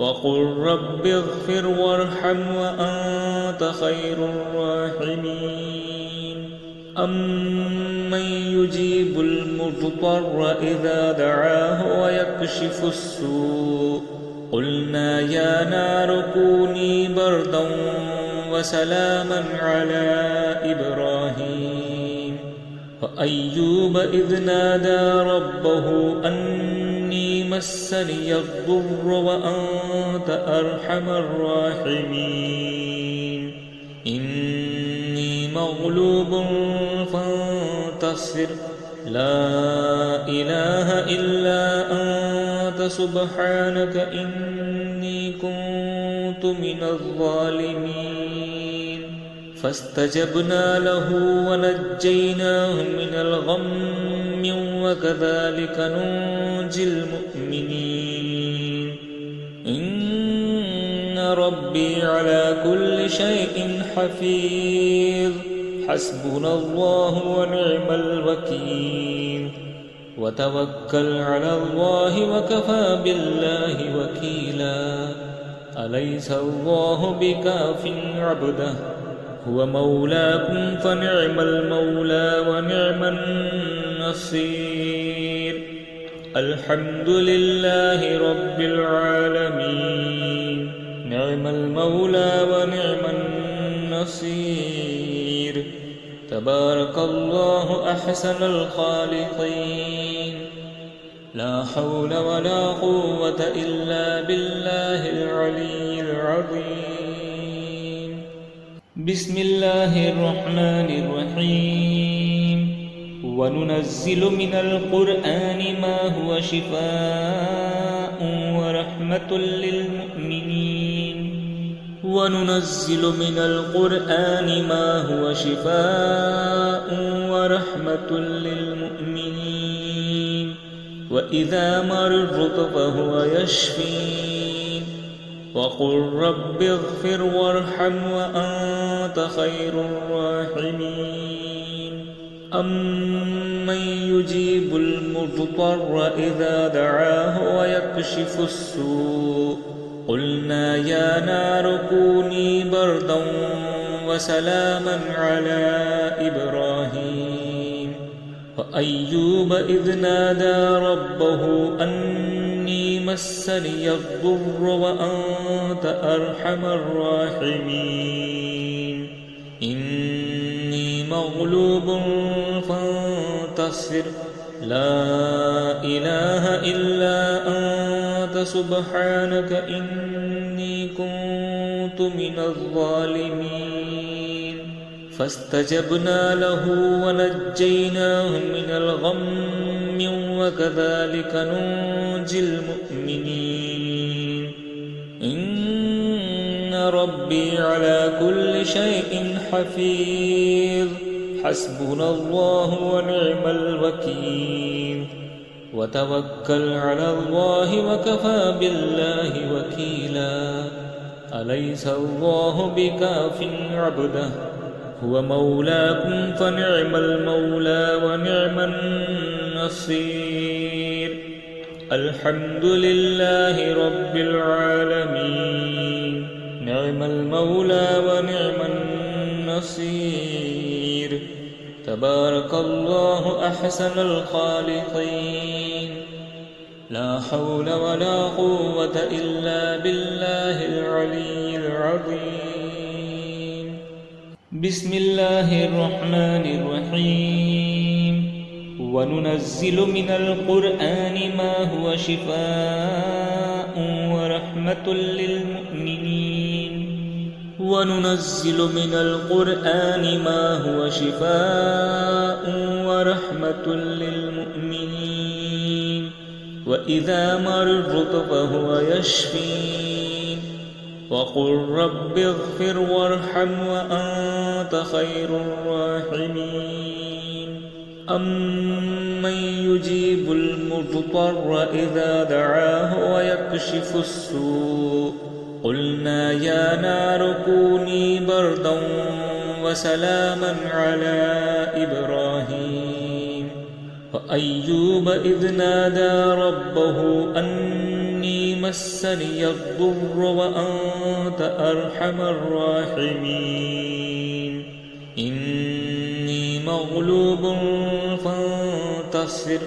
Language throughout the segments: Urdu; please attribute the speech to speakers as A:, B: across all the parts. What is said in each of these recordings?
A: وقل رب اغفر وارحم وأنت خير الراحمين أمن يجيب المضطر إذا دعاه ويكشف السوء قلنا يا نار كوني بردا وسلاما على إبراهيم وأيوب إذ نادى ربه أني مسني الضر وأنت أرحم الراحمين إني مغلوب فانتصر لا إله إلا أنت سبحانك إني كنت من الظالمين فاستجبنا له ونجيناه من الغم وكذلك ننجي المؤمنين إن ربي على كل شيء حفيظ حسبنا الله ونعم الوكيل وتوكل على الله وكفى بالله وكيلا أليس الله بكاف عبده هو مولاكم فنعم المولى ونعم النصير الحمد لله رب العالمين نعم المولى ونعم النصير تبارك الله أحسن الخالقين لا حول ولا قوة إلا بالله العلي العظيم بسم الله الرحمن الرحيم وننزل من القرآن ما هو شفاء ورحمة للمؤمنين وننزل من القرآن ما هو شفاء ورحمة للمؤمنين وإذا مرضت فهو يشفين وقل رب اغفر وارحم وأنت خير الراحمين أمن يجيب المضطر إذا دعاه ويكشف السوء قلنا يا نار كوني بردا وسلاما على إبراهيم وأيوب إذ نادى ربه أني مسني الضر وأنت أرحم الراحمين إني مغلوب فانتصر لا إله إلا أنت سبحانك إني كنت من الظالمين فاستجبنا له ونجيناه من الغم وكذلك ننجي المؤمنين إن ربي على كل شيء حفيظ حسبنا الله ونعم الوكيل وتوكل على الله وكفى بالله وكيلا أليس الله بكاف عبده هو مولاكم فنعم المولى ونعم النصير الحمد لله رب العالمين نعم المولى ونعم النصير تبارك الله أحسن الخالقين لا حول ولا قوة إلا بالله العلي العظيم بسم الله الرحمن الرحيم وننزل من القرآن ما هو شفاء ورحمة للمؤمنين وننزل من القرآن ما هو شفاء ورحمة للمؤمنين وإذا مرضت فهو يشفين وقل رب اغفر وارحم وأنت خير الراحمين أمن يجيب المضطر إذا دعاه ويكشف السوء قلنا يا نار كوني بردا وسلاما على إبراهيم وأيوب إذ نادى ربه أني مسني الضر وأنت أرحم الراحمين إني مغلوب فانتصر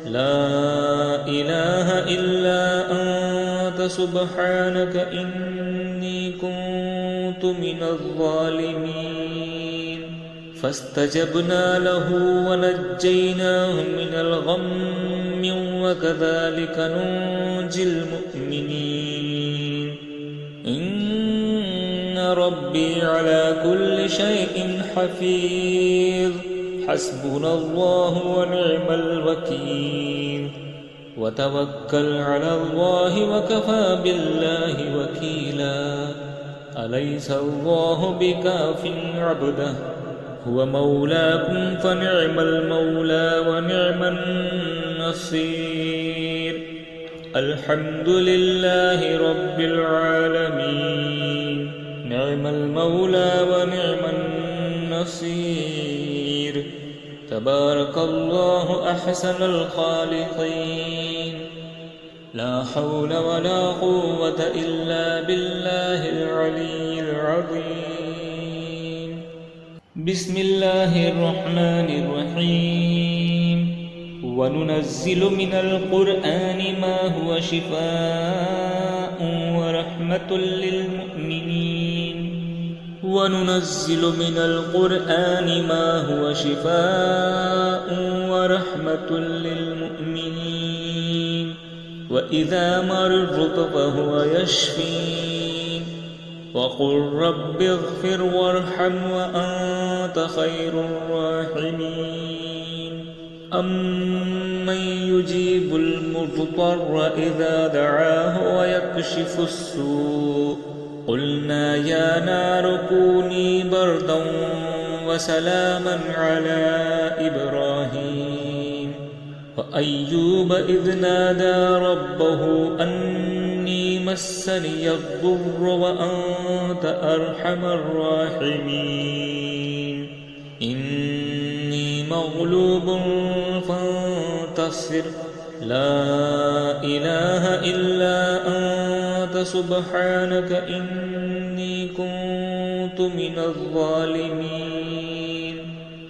A: لا إله إلا أنت سبحانك إني كنت من الظالمين فاستجبنا له ونجيناه من الغم وكذلك ننجي المؤمنين إن ربي على كل شيء حفيظ حسبنا الله ونعم الوكيل وتوكل على الله وكفى بالله وكيلا أليس الله بكاف عبده هو مولاكم فنعم المولى ونعم النصير الحمد لله رب العالمين نعم المولى ونعم النصير تبارك الله أحسن الخالقين لا حول ولا قوة إلا بالله العلي العظيم بسم الله الرحمن الرحيم وننزل من القرآن ما هو شفاء ورحمة للمؤمنين وننزل من القرآن ما هو شفاء ورحمة للمؤمنين وإذا مرضت فهو يشفين وقل رب اغفر وارحم وأنت خير الراحمين أمن يجيب المضطر إذا دعاه ويكشف السوء قلنا يا نار كوني بردا وسلاما على إبراهيم وأيوب إذ نادى ربه أني مسني الضر وأنت أرحم الراحمين إني مغلوب فانتصر لا إله إلا أنت سبحانك إني كنت من الظالمين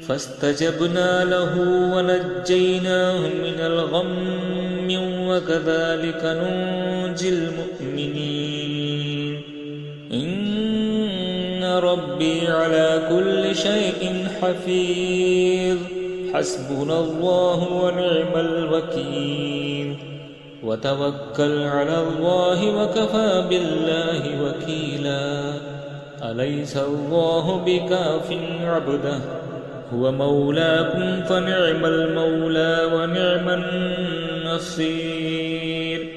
A: فاستجبنا له ونجيناه من الغم وكذلك ننجي المؤمنين إن ربي على كل شيء حفيظ حسبنا الله ونعم الوكيل وتوكل على الله وكفى بالله وكيلا أليس الله بكاف عبده هو مولاكم فنعم المولى ونعم النصير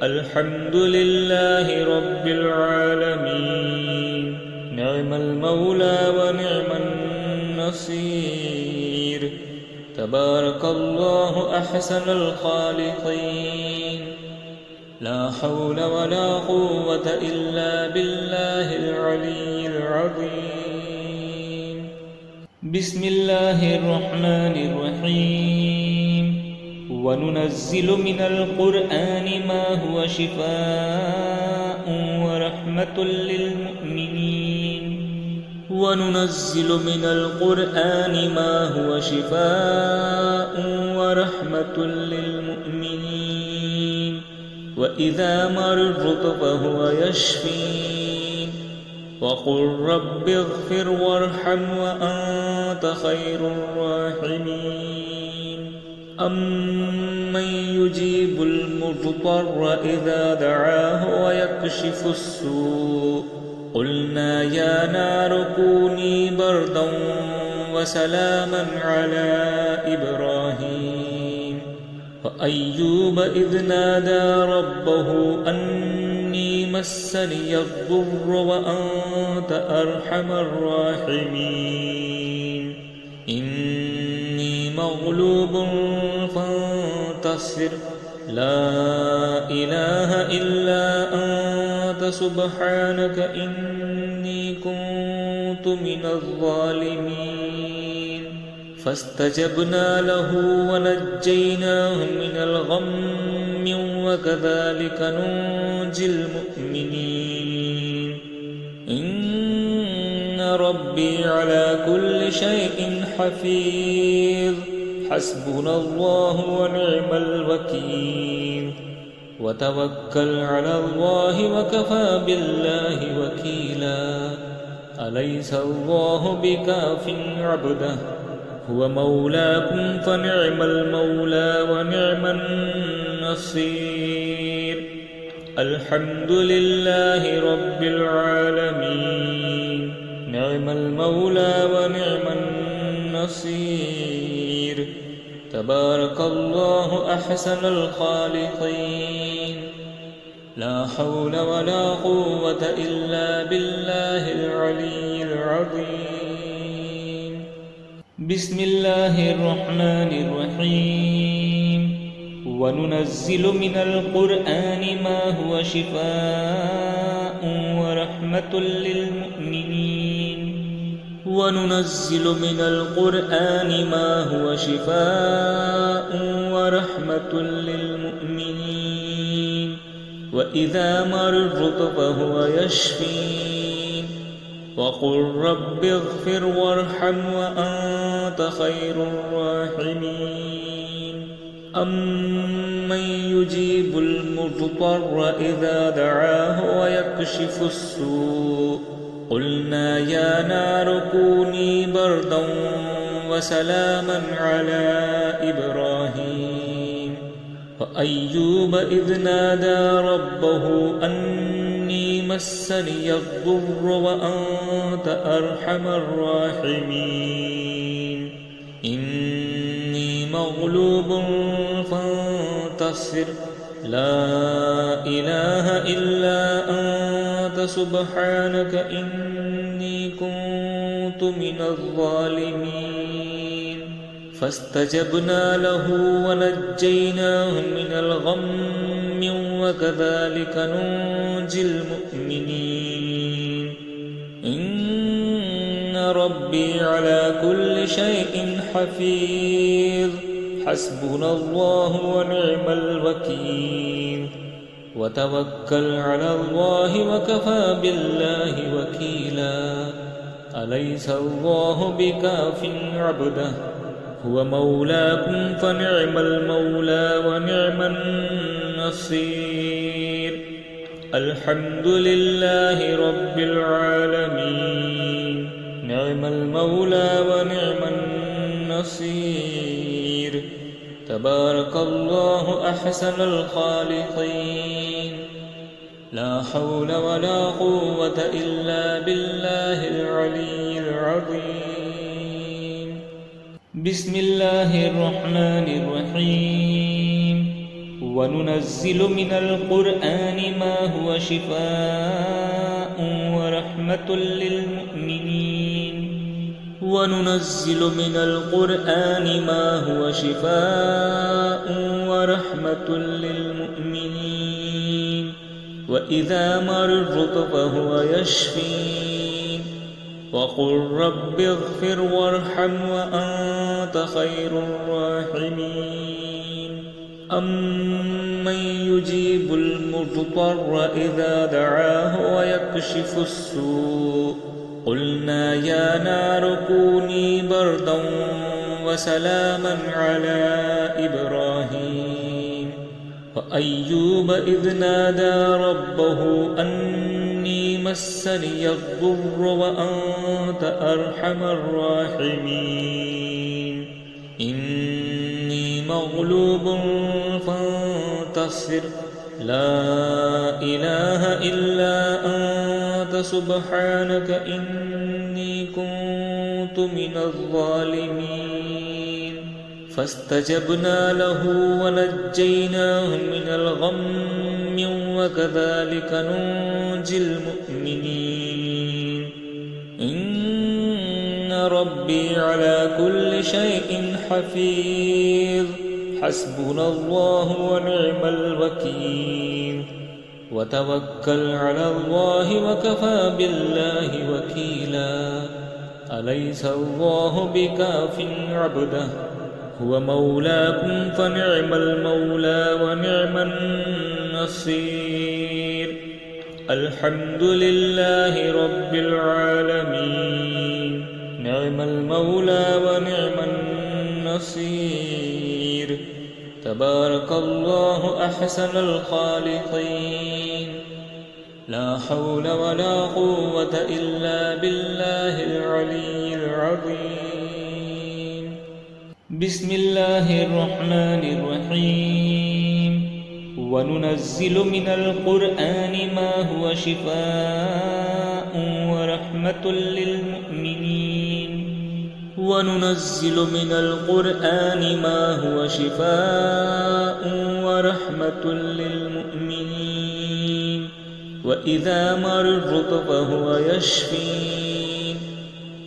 A: الحمد لله رب العالمين نعم المولى ونعم النصير تبارك الله أحسن الخالقين لا حول ولا قوة إلا بالله العلي العظيم بسم الله الرحمن الرحيم وننزل من القرآن ما هو شفاء ورحمة للمؤمنين وننزل من القرآن ما هو شفاء ورحمة للمؤمنين وإذا مرضت فهو يشفين وقل رب اغفر وارحم وأنت خير الراحمين أمن يجيب المضطر إذا دعاه ويكشف السوء قلنا يا نار كوني بردا وسلاما على إبراهيم وأيوب إذ نادى ربه أني مسني الضر وأنت أرحم الراحمين إني مغلوب فانتصر لا إله إلا أنت سبحانك إني كنت من الظالمين فاستجبنا له ونجيناه من الغم وكذلك ننجي المؤمنين إن ربي على كل شيء حفيظ حسبنا الله ونعم الوكيل وتوكل على الله وكفى بالله وكيلا أليس الله بكاف عبده هو مولاكم فنعم المولى ونعم النصير الحمد لله رب العالمين نعم المولى ونعم النصير تبارك الله أحسن الخالقين لا حول ولا قوة إلا بالله العلي العظيم بسم الله الرحمن الرحيم وننزل من القرآن ما هو شفاء ورحمة للمؤمنين وننزل من القرآن ما هو شفاء ورحمة للمؤمنين وإذا مرضت فهو يشفين وقل رب اغفر وارحم وأنت خير الراحمين أمن يجيب المضطر إذا دعاه ويكشف السوء قلنا يا نار كوني بردا وسلاما على إبراهيم وأيوب إذ نادى ربه أني مسني الضر وأنت أرحم الراحمين إني مغلوب فانتصر لا إله إلا أنت سبحانك إني كنت من الظالمين فاستجبنا له ونجيناه من الغم وكذلك ننجي المؤمنين إن ربي على كل شيء حفيظ حسبنا الله ونعم الوكيل وتوكل على الله وكفى بالله وكيلا أليس الله بكاف عبده هو مولاكم فنعم المولى ونعم النصير الحمد لله رب العالمين نعم المولى ونعم النصير تبارك الله أحسن الخالقين لا حول ولا قوة إلا بالله العلي العظيم بسم الله الرحمن الرحيم وننزل من القرآن ما هو شفاء ورحمة للمؤمنين وننزل من القرآن ما هو شفاء ورحمة للمؤمنين وإذا مرضت فهو يشفين وقل رب اغفر وارحم وأنت خير الراحمين أمن يجيب المضطر إذا دعاه ويكشف السوء قلنا يا نار كوني بردا وسلاما على إبراهيم وأيوب إذ نادى ربه أني مسني الضر وأنت أرحم الراحمين إني مغلوب فانتصر لا إله إلا أنت سبحانك إني كنت من الظالمين فاستجبنا له ونجيناه من الغم وكذلك ننجي المؤمنين إن ربي على كل شيء حفيظ حسبنا الله ونعم الوكيل وتوكل على الله وكفى بالله وكيلا أليس الله بكاف عبده هو مولاكم فنعم المولى ونعم النصير. الحمد لله رب العالمين. نعم المولى ونعم النصير. تبارك الله أحسن الخالقين. لا حول ولا قوة إلا بالله العلي العظيم. بسم الله الرحمن الرحيم. وننزل من القرآن ما هو شفاء ورحمة للمؤمنين. وننزل من القرآن ما هو شفاء ورحمة للمؤمنين. وإذا مرضت فهو يشفين.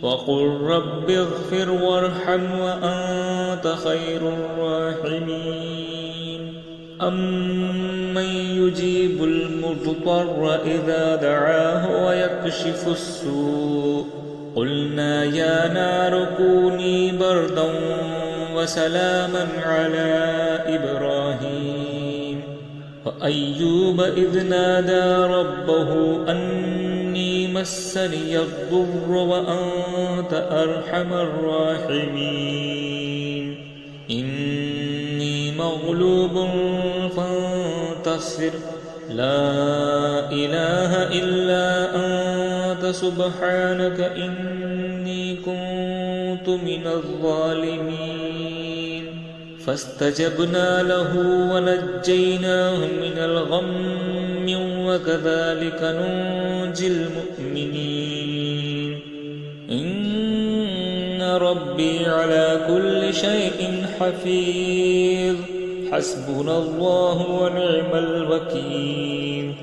A: وقل رب اغفر وارحم وأنت خير الراحمين. أمن يجيب المضطر إذا دعاه ويكشف السوء. قلنا يا نار كوني بردا وسلاما على إبراهيم. وأيوب إذ نادى ربه أني مسني الضر وأنت أرحم الراحمين. إني مغلوب فانتصر. لا إله إلا أنت سبحانك إني كنت من الظالمين. فاستجبنا له ونجيناه من الغم وكذلك ننجي المؤمنين. إن ربي على كل شيء حفيظ. حسبنا الله ونعم الوكيل.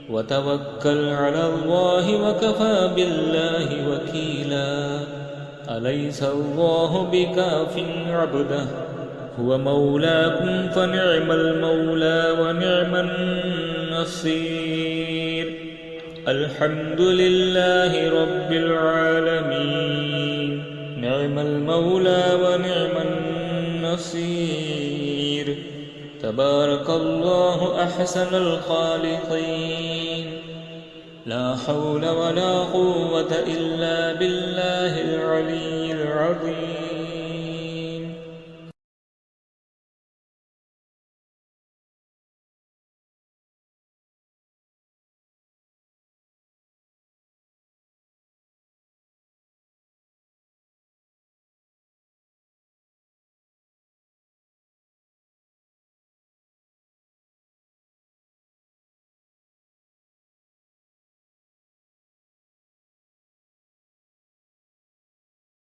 A: وتوكل على الله وكفى بالله وكيلا. أليس الله بكاف عبده. هو مولاكم فنعم المولى ونعم النصير. الحمد لله رب العالمين. نعم المولى ونعم النصير. تبارك الله أحسن الخالقين. لا حول ولا قوة إلا بالله العلي العظيم.